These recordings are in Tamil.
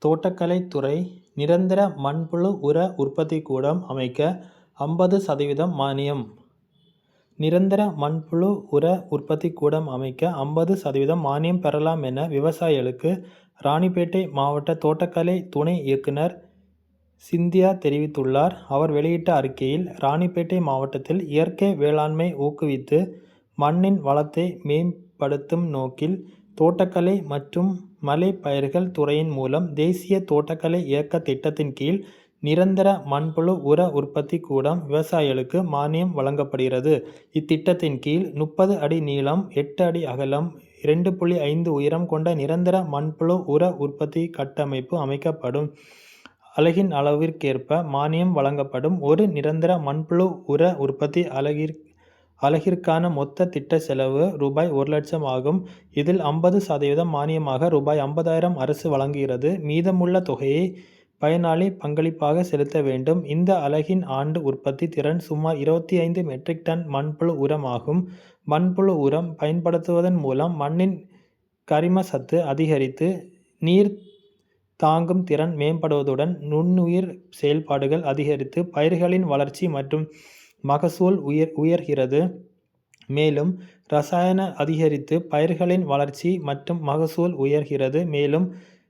தோட்டக்கலைத்துறை நிரந்தர மண்புழு உர உற்பத்தி கூடம் அமைக்க 50% மானியம். நிரந்தர மண்புழு உர உற்பத்தி கூடம் அமைக்க 50% மானியம் பெறலாம் என விவசாயிகளுக்கு ராணிப்பேட்டை மாவட்ட தோட்டக்கலை துணை இயக்குனர் சிந்தியா தெரிவித்துள்ளார். அவர் வெளியிட்ட அறிக்கையில், ராணிப்பேட்டை மாவட்டத்தில் இயற்கை வேளாண்மை ஊக்குவித்து மண்ணின் வளத்தை மேம்படுத்தும் நோக்கில் தோட்டக்கலை மற்றும் மலை பயிர்கள் துறையின் மூலம் தேசிய தோட்டக்கலை இயக்க திட்டத்தின் கீழ் நிரந்தர மண்புழு உர உற்பத்தி கூடம் விவசாயிகளுக்கு மானியம் வழங்கப்படுகிறது. இத்திட்டத்தின் கீழ் 30 அடி நீளம், 8 அடி அகலம், 2.5 உயரம் கொண்ட நிரந்தர மண்புழு உர உற்பத்தி கட்டமைப்பு அமைக்கப்படும். அலகின் அளவிற்கேற்ப மானியம் வழங்கப்படும். ஒரு நிரந்தர மண்புழு உர உற்பத்தி அலகிற்கான மொத்த திட்ட செலவு ரூபாய் 1,00,000 ஆகும். இதில் 50% மானியமாக ரூபாய் 50,000 அரசு வழங்குகிறது. மீதமுள்ள தொகையை பயனாளி பங்களிப்பாக செலுத்த வேண்டும். இந்த அலகின் ஆண்டு உற்பத்தி திறன் சுமார் 25 மெட்ரிக் டன் மண்புழு உரம் ஆகும். மண்புழு உரம் பயன்படுத்துவதன் மூலம் மண்ணின் கரிம சத்து அதிகரித்து நீர் தாங்கும் திறன் மேம்படுவதுடன் நுண்ணுயிர் செயல்பாடுகள் அதிகரித்து பயிர்களின் வளர்ச்சி மற்றும் மகசூல் உயர்கிறது. மேலும் ரசாயன அதிகரித்து பயிர்களின் வளர்ச்சி மற்றும் மகசூல் உயர்கிறது. மேலும்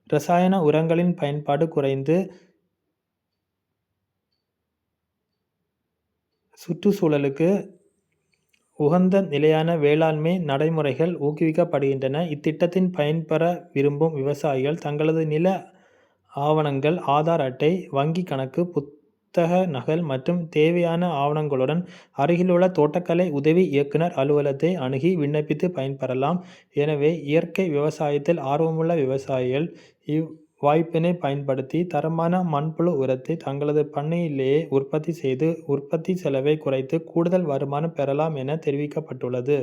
ரசாயன உரங்களின் பயன்பாடு குறைந்து சுற்றுச்சூழலுக்கு உகந்த நிலையான வேளாண்மை நடைமுறைகள் ஊக்குவிக்கப்படுகின்றன. இத்திட்டத்தின் பயன்பெற விரும்பும் விவசாயிகள் தங்களது நில ஆவணங்கள், ஆதார் அட்டை, வங்கி கணக்கு புத்தக நகல் மற்றும் தேவையான ஆவணங்களுடன் அருகிலுள்ள தோட்டக்கலை உதவி இயக்குனர் அலுவலகத்தை அணுகி விண்ணப்பித்து பயன்பெறலாம். எனவே இயற்கை விவசாயத்தில் ஆர்வமுள்ள விவசாயிகள் இவ்வாய்ப்பினை பயன்படுத்தி தரமான மண்புழு உரத்தை தங்களது பண்ணையிலேயே உற்பத்தி செய்து உற்பத்தி செலவை குறைத்து கூடுதல் வருமானம் பெறலாம் என தெரிவிக்கப்பட்டுள்ளது.